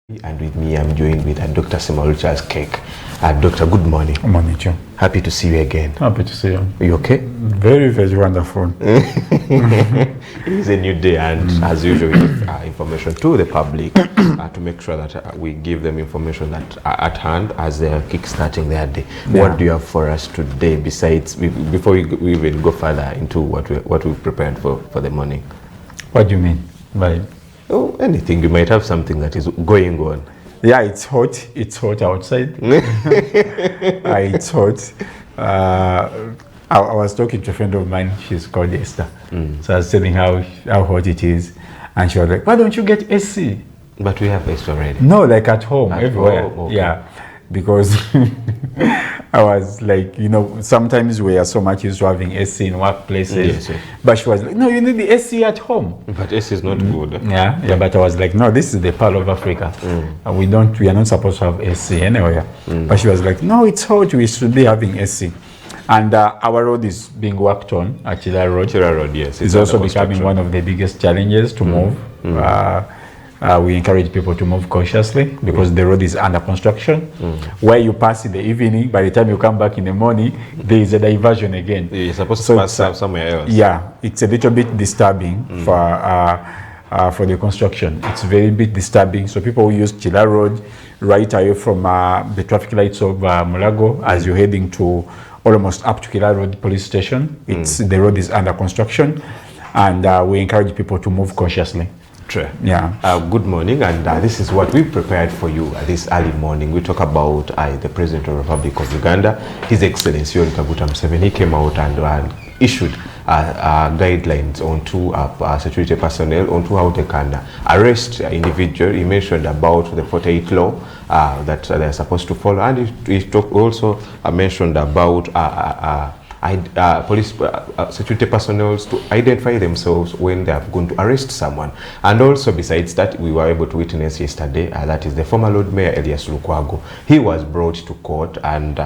And with me, I'm joined with Dr. Semalu Charles Cake. Doctor, good morning. Good morning, John. Happy to see you again. Happy to see you. Are you okay? Very, very wonderful. It is a new day, and as usual, we give information to the public to make sure that we give them information that are at hand as they are kickstarting their day. Yeah. What do you have for us today, besides, before we even go further into what we've prepared for the morning? What do you mean by? Oh, anything. You might have something that is going on. Yeah, it's hot. It's hot outside. It's hot. I was talking to a friend of mine. She's called Esther. So I was telling her how hot it is. And she was like, why don't you get AC? But we have AC already. No, like at home, everywhere. Okay. Yeah. Because I was like, sometimes we are so much used to having AC in workplaces. Yes. But she was like, no, you need the AC at home. But AC is not good. Yeah, but I was like, no, this is the pearl of Africa. And we are not supposed to have AC anywhere. But she was like, no, it's hot, we should be having AC. And our road is being worked on, Chila Road. Chila Road, yes. It's also becoming one of the biggest challenges to move. We encourage people to move cautiously because the road is under construction. Where you pass in the evening, by the time you come back in the morning, there is a diversion again. You're supposed to pass somewhere else. Yeah, it's a little bit disturbing for the construction. It's very bit disturbing. So people who use Chila Road right away from the traffic lights of Mulago as you're heading to almost up to Chila Road police station. The road is under construction, and we encourage people to move cautiously. True. Yeah. Good morning, and this is what we prepared for you this early morning. We talk about the President of the Republic of Uganda, His Excellency Yoweri Kaguta Museveni. He came out and issued guidelines onto security personnel onto how they can arrest individuals. He mentioned about the 48 law that they're supposed to follow, and he also mentioned about police security personnel to identify themselves when they are going to arrest someone. And also, besides that, we were able to witness yesterday that is the former Lord Mayor Elias Lukwago. He was brought to court, and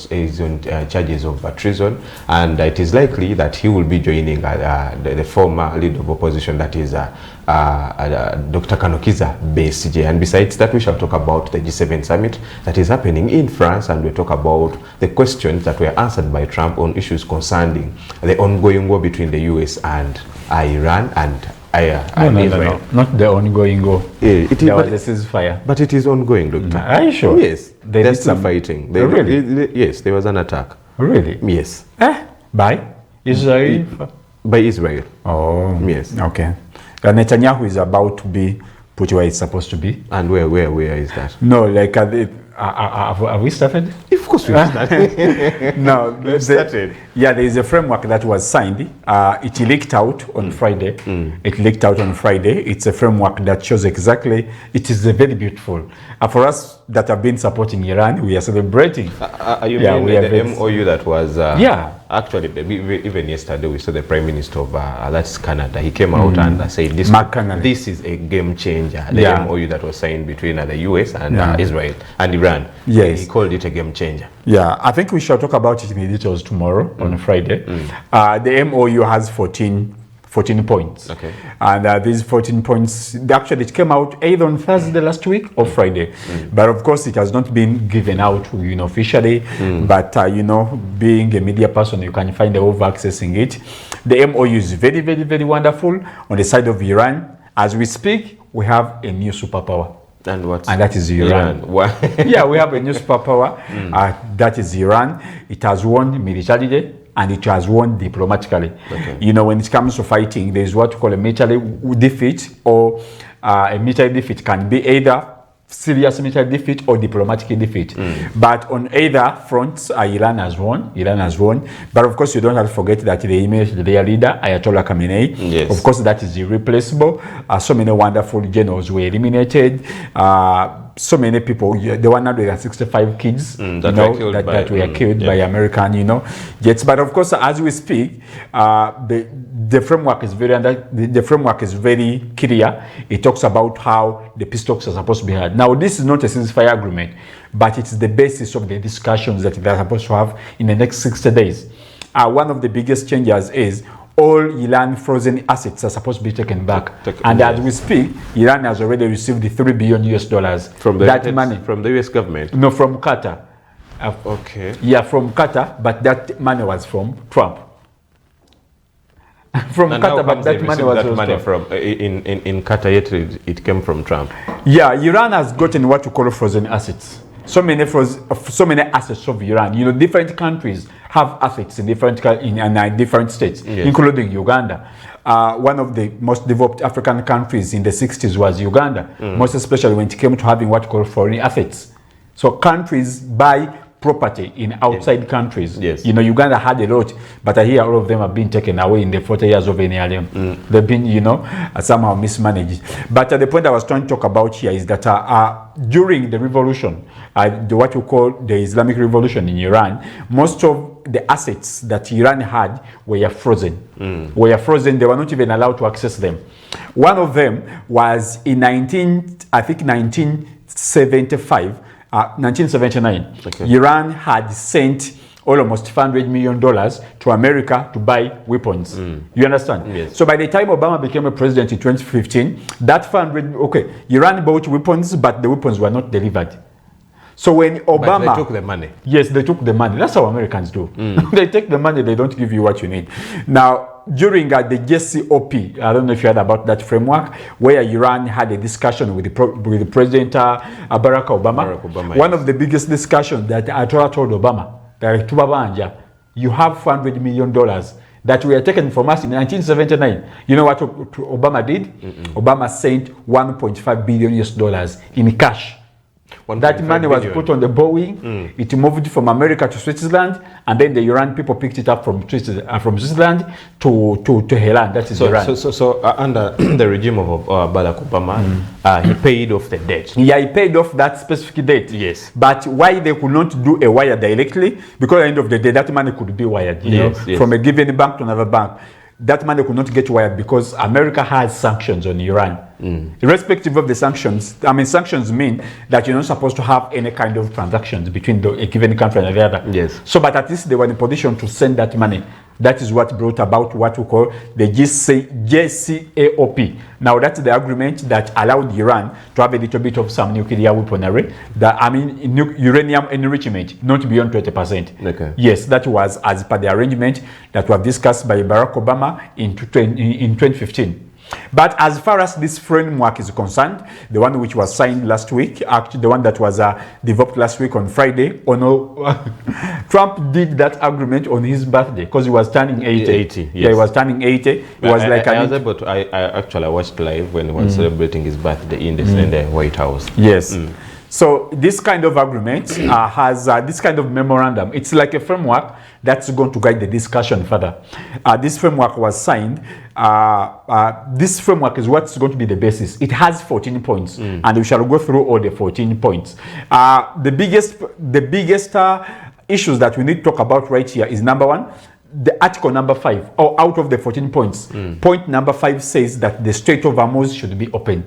he's on charges of treason, and it is likely that he will be joining the former leader of opposition, that is Dr. Kanokiza Besigye. And besides that, we shall talk about the G7 summit that is happening in France, and we talk about the questions that were answered by Trump on issues concerning the ongoing war between the US and Iran and Israel. No, not the ongoing war. It is, there was a ceasefire. But it is ongoing, Doctor. Are you sure? Yes, they're still fighting. Really? Yes, there was an attack. Really? Yes. By Israel? By Israel. Oh. Yes. Okay. Netanyahu is about to be put where it's supposed to be. And where is that? No, like have we started? Of course we started. No, we started. Yeah, there is a framework that was signed. It leaked out on Friday. It leaked out on Friday. It's a framework that shows exactly. It is very beautiful. For us that have been supporting Iran, we are celebrating. You mean the MOU that was? Yeah. Actually, even yesterday we saw the Prime Minister of that's Canada. He came out and said this is a game changer. The MOU that was signed between the US and Israel and Iran. Yes. He called it a game changer. Yeah, I think we shall talk about it in the details tomorrow on Friday. The MOU has 14 points. Okay. And these 14 points, actually it came out either on Thursday last week or Friday. But of course it has not been given out officially. But being a media person, you can find a way of accessing it. The MOU is very, very, very wonderful. On the side of Iran, as we speak, we have a new superpower. And what? And that is Iran. Yeah, we have a new superpower. That is Iran. It has won militarily and it has won diplomatically. Okay. When it comes to fighting, there is what we call a military defeat, or a military defeat can be either serious military defeat or diplomatic defeat. But on either front, Iran has won. But of course, you don't have to forget that the image, their leader, Ayatollah Khamenei, yes. Of course, that is irreplaceable. So many wonderful generals were eliminated. So many people, the 165 kids that were killed by American, jets. But of course, as we speak, the framework is very clear. It talks about how the peace talks are supposed to be had. Now, this is not a ceasefire agreement, but it's the basis of the discussions that they're supposed to have in the next 60 days. One of the biggest changes is all Iran frozen assets are supposed to be taken back. And as we speak, Iran has already received the $3 billion from the that money from the US government. No, from Qatar. Okay. Yeah, from Qatar, but that money was from Trump. From and Qatar, but that money was from in Qatar, yet it came from Trump. Yeah, Iran has gotten what you call frozen assets. So many assets of Iran. You know, different countries have assets in different states, yes, including Uganda. One of the most developed African countries in the 60s was Uganda, most especially when it came to having what you call foreign assets. So countries buy property in outside countries. Yes. You know, Uganda had a lot, but I hear all of them have been taken away in the 40 years of NRM. They've been, you know, somehow mismanaged. But the point I was trying to talk about here is that during the revolution, what you call the Islamic Revolution in Iran, most of the assets that Iran had were frozen. Were frozen. They were not even allowed to access them. One of them was in 1979, okay, Iran had sent almost $500 million to America to buy weapons. You understand? Yes. So by the time Obama became a president in 2015, that Iran bought weapons, but the weapons were not delivered. So when Obama... But they took the money. Yes, they took the money. That's how Americans do. They take the money, they don't give you what you need. Now, during the JCPOA, I don't know if you heard about that framework, where Iran had a discussion with the President Barack Obama. One of the biggest discussions that Ayatollah told Obama, that you have $400 million that were taken from us in 1979. You know what Obama did? Obama sent $1.5 billion in cash. That money was put on the Boeing. It moved from America to Switzerland, and then the Iran people picked it up from Switzerland to Tehran. That is Iran. So under the regime of Barack Obama, he paid off the debt. Yeah, he paid off that specific debt. Yes. But why they could not do a wire directly? Because at the end of the day, that money could be wired. You know, from a given bank to another bank. That money could not get wired because America has sanctions on Iran. Irrespective of the sanctions, I mean, sanctions mean that you're not supposed to have any kind of transactions between a given country and the other. Yes. So, but at least they were in a position to send that money. That is what brought about what we call the JCPOA. Now, that's the agreement that allowed Iran to have a little bit of some nuclear weaponry, uranium enrichment, not beyond 20%. Okay. Yes, that was as per the arrangement that was discussed by Barack Obama in 2015. But as far as this framework is concerned, the one which was signed last week, actually the one that was developed last week on Friday, Trump did that agreement on his birthday because he was turning 80. 80, yes. Yeah, he was turning 80. It was I was able to, I actually watched live when he was celebrating his birthday in the White House. Yes. So this kind of agreement has this kind of memorandum. It's like a framework that's going to guide the discussion further. This framework was signed. This framework is what's going to be the basis. It has 14 points, and we shall go through all the 14 points. The biggest issues that we need to talk about right here is number one, the article number 5, or out of the 14 points, point number 5 says that the Strait of Hormuz should be open.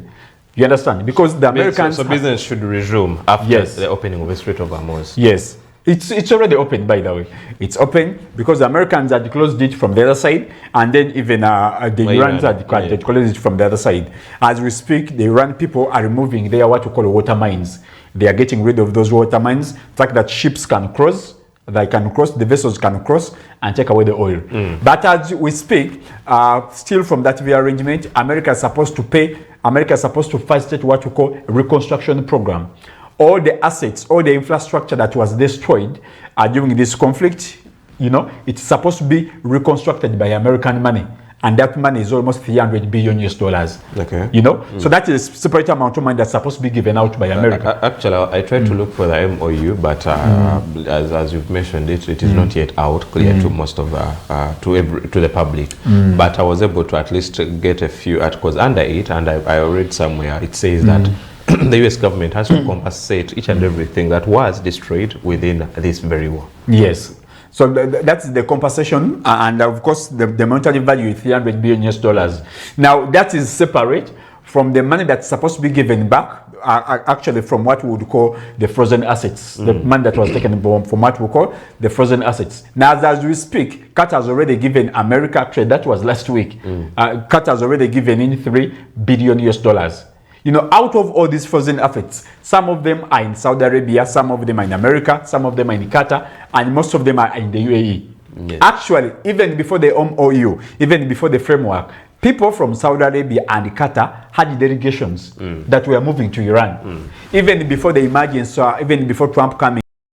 You understand? Because the Americans... So business should resume after the opening of the Strait of Hormuz. Yes. It's already open, by the way. It's open because the Americans had closed it from the other side, and then even the Iranians had closed it from the other side. As we speak, the Iran people are removing their what we call water mines. They are getting rid of those water mines, the fact that ships can cross, the vessels can cross and take away the oil. But as we speak, still from that very arrangement, America is supposed to facilitate what we call a reconstruction program. All the assets, all the infrastructure that was destroyed during this conflict, you know, it's supposed to be reconstructed by American money. And that money is almost $300 billion. Okay. You know? So that is a separate amount of money that's supposed to be given out by America. Actually, I tried to look for the MOU, but as you've mentioned it is not yet out clear to most of to the public. But I was able to at least get a few articles under it, and I read somewhere it says that the US government has to compensate each and everything that was destroyed within this very war. Yes. So that's the compensation, and of course the monetary value is $300 billion. Now that is separate from the money that's supposed to be given back actually from what we would call the frozen assets, the money that was taken from what we call the frozen assets. Now, as we speak, Qatar has already given America, actually that was last week, Qatar has already given in $3 billion US. You know, out of all these frozen assets, some of them are in Saudi Arabia, some of them are in America, some of them are in Qatar, and most of them are in the UAE. Yes. Actually, even before the MOU, even before the framework, people from Saudi Arabia and Qatar had delegations that were moving to Iran. Even before the emergence, even before Trump coming